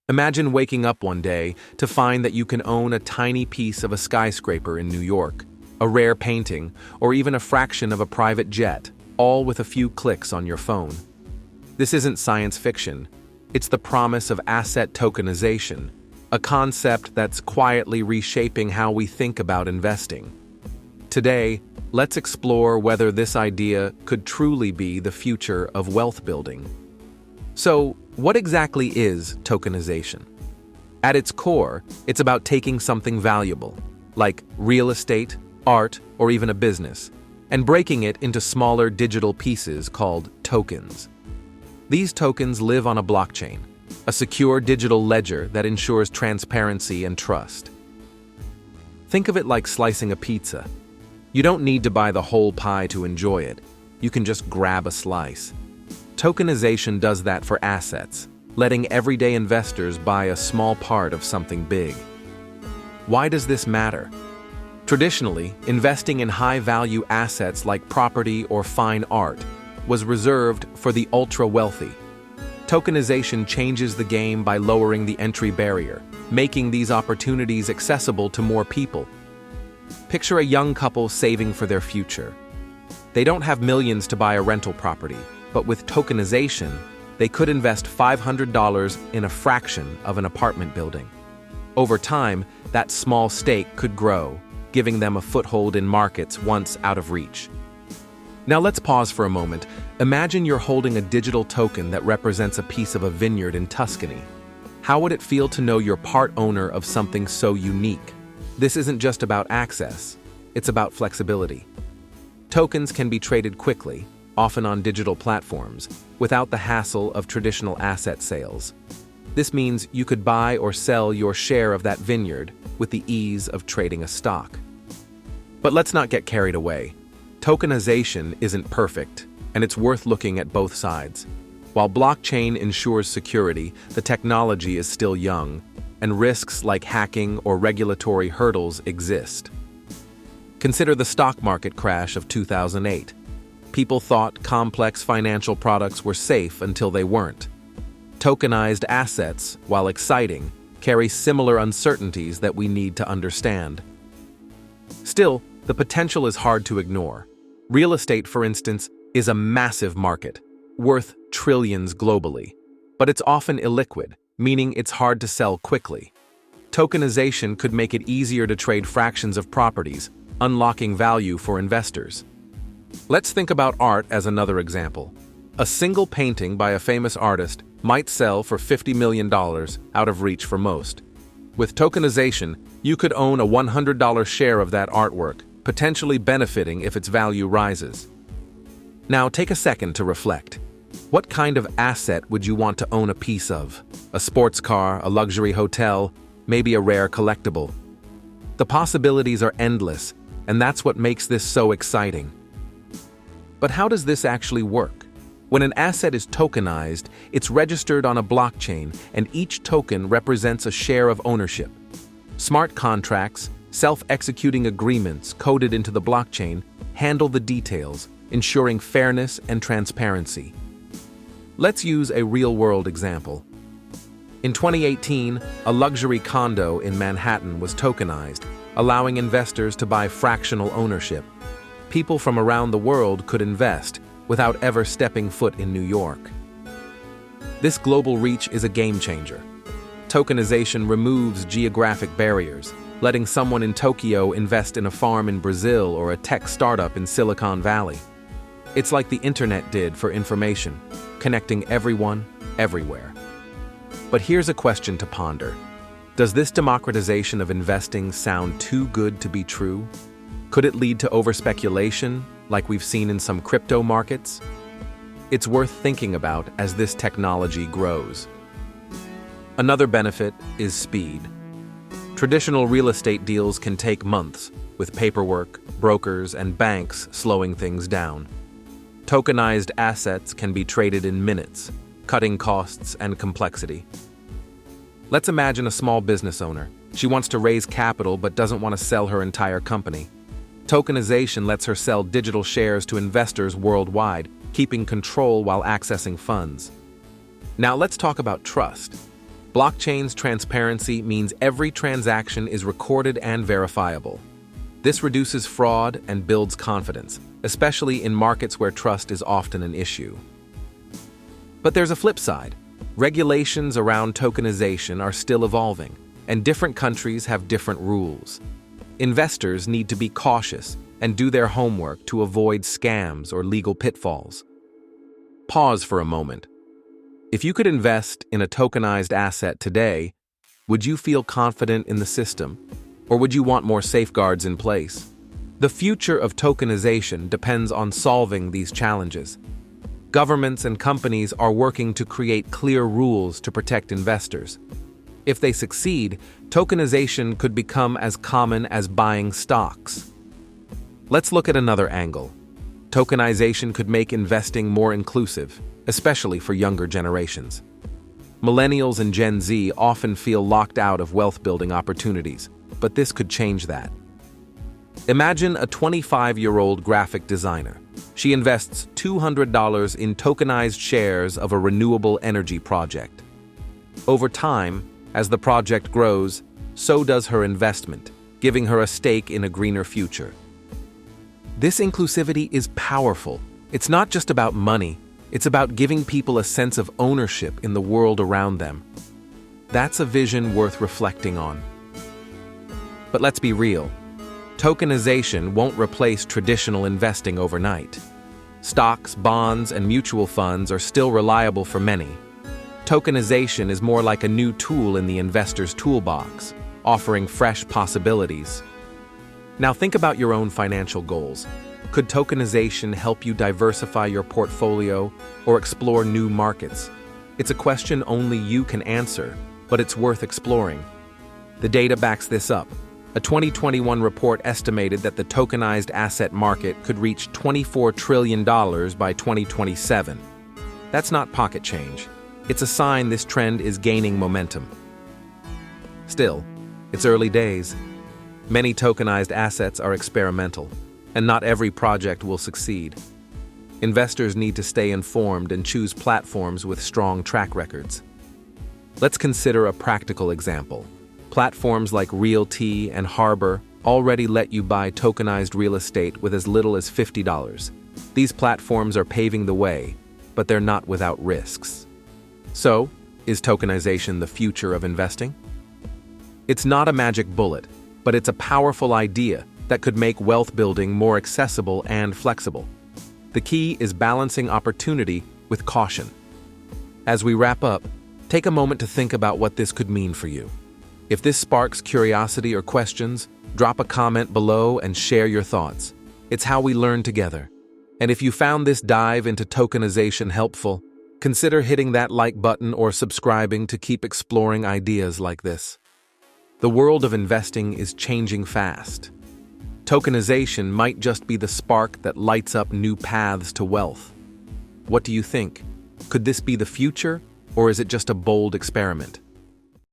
Imagine waking up one day to find that you can own a tiny piece of a skyscraper in New York, a rare painting, or even a fraction of a private jet, all with a few clicks on your phone. This isn't science fiction. It's the promise of asset tokenization, a concept that's quietly reshaping how we think about investing. Today, let's explore whether this idea could truly be the future of wealth building. So, what exactly is tokenization? At its core, it's about taking something valuable, like real estate, art, or even a business, and breaking it into smaller digital pieces called tokens. These tokens live on a blockchain, a secure digital ledger that ensures transparency and trust. Think of it like slicing a pizza. You don't need to buy the whole pie to enjoy it. You can just grab a slice. Tokenization does that for assets, letting everyday investors buy a small part of something big. Why does this matter? Traditionally, investing in high-value assets like property or fine art was reserved for the ultra-wealthy. Tokenization changes the game by lowering the entry barrier, making these opportunities accessible to more people. Picture a young couple saving for their future. They don't have millions to buy a rental property, but with tokenization, they could invest $500 in a fraction of an apartment building. Over time, that small stake could grow, giving them a foothold in markets once out of reach. Now let's pause for a moment. Imagine you're holding a digital token that represents a piece of a vineyard in Tuscany. How would it feel to know you're part owner of something so unique? This isn't just about access, it's about flexibility. Tokens can be traded quickly, often on digital platforms, without the hassle of traditional asset sales. This means you could buy or sell your share of that vineyard with the ease of trading a stock. But let's not get carried away. Tokenization isn't perfect, and it's worth looking at both sides. While blockchain ensures security, the technology is still young, and risks like hacking or regulatory hurdles exist. Consider the stock market crash of 2008. People thought complex financial products were safe until they weren't. Tokenized assets, while exciting, carry similar uncertainties that we need to understand. Still, the potential is hard to ignore. Real estate, for instance, is a massive market, worth trillions globally, but it's often illiquid, meaning it's hard to sell quickly. Tokenization could make it easier to trade fractions of properties, unlocking value for investors. Let's think about art as another example. A single painting by a famous artist might sell for $50 million, out of reach for most. With tokenization, you could own a $100 share of that artwork, potentially benefiting if its value rises. Now take a second to reflect. What kind of asset would you want to own a piece of? A sports car, a luxury hotel, maybe a rare collectible? The possibilities are endless, and that's what makes this so exciting. But how does this actually work? When an asset is tokenized, it's registered on a blockchain, and each token represents a share of ownership. Smart contracts, self-executing agreements coded into the blockchain, handle the details, ensuring fairness and transparency. Let's use a real-world example. In 2018, a luxury condo in Manhattan was tokenized, allowing investors to buy fractional ownership. People from around the world could invest without ever stepping foot in New York. This global reach is a game changer. Tokenization removes geographic barriers, letting someone in Tokyo invest in a farm in Brazil or a tech startup in Silicon Valley. It's like the internet did for information, connecting everyone, everywhere. But here's a question to ponder. Does this democratization of investing sound too good to be true? Could it lead to overspeculation, like we've seen in some crypto markets? It's worth thinking about as this technology grows. Another benefit is speed. Traditional real estate deals can take months, with paperwork, brokers, and banks slowing things down. Tokenized assets can be traded in minutes, cutting costs and complexity. Let's imagine a small business owner. She wants to raise capital but doesn't want to sell her entire company. Tokenization lets her sell digital shares to investors worldwide, keeping control while accessing funds. Now let's talk about trust. Blockchain's transparency means every transaction is recorded and verifiable. This reduces fraud and builds confidence, especially in markets where trust is often an issue. But there's a flip side. Regulations around tokenization are still evolving, and different countries have different rules. Investors need to be cautious and do their homework to avoid scams or legal pitfalls. Pause for a moment. If you could invest in a tokenized asset today, would you feel confident in the system, or would you want more safeguards in place? The future of tokenization depends on solving these challenges. Governments and companies are working to create clear rules to protect investors. If they succeed, tokenization could become as common as buying stocks. Let's look at another angle. Tokenization could make investing more inclusive, especially for younger generations. Millennials and Gen Z often feel locked out of wealth-building opportunities, but this could change that. Imagine a 25-year-old graphic designer. She invests $200 in tokenized shares of a renewable energy project. Over time, as the project grows, so does her investment, giving her a stake in a greener future. This inclusivity is powerful. It's not just about money, it's about giving people a sense of ownership in the world around them. That's a vision worth reflecting on. But let's be real. Tokenization won't replace traditional investing overnight. Stocks, bonds, and mutual funds are still reliable for many. Tokenization is more like a new tool in the investor's toolbox, offering fresh possibilities. Now think about your own financial goals. Could tokenization help you diversify your portfolio or explore new markets? It's a question only you can answer, but it's worth exploring. The data backs this up. A 2021 report estimated that the tokenized asset market could reach $24 trillion by 2027. That's not pocket change. It's a sign this trend is gaining momentum. Still, it's early days. Many tokenized assets are experimental, and not every project will succeed. Investors need to stay informed and choose platforms with strong track records. Let's consider a practical example. Platforms like Realty and Harbor already let you buy tokenized real estate with as little as $50. These platforms are paving the way, but they're not without risks. So, is tokenization the future of investing? It's not a magic bullet, but it's a powerful idea that could make wealth building more accessible and flexible. The key is balancing opportunity with caution. As we wrap up, take a moment to think about what this could mean for you. If this sparks curiosity or questions, drop a comment below and share your thoughts. It's how we learn together. And if you found this dive into tokenization helpful, consider hitting that like button or subscribing to keep exploring ideas like this. The world of investing is changing fast. Tokenization might just be the spark that lights up new paths to wealth. What do you think? Could this be the future, or is it just a bold experiment?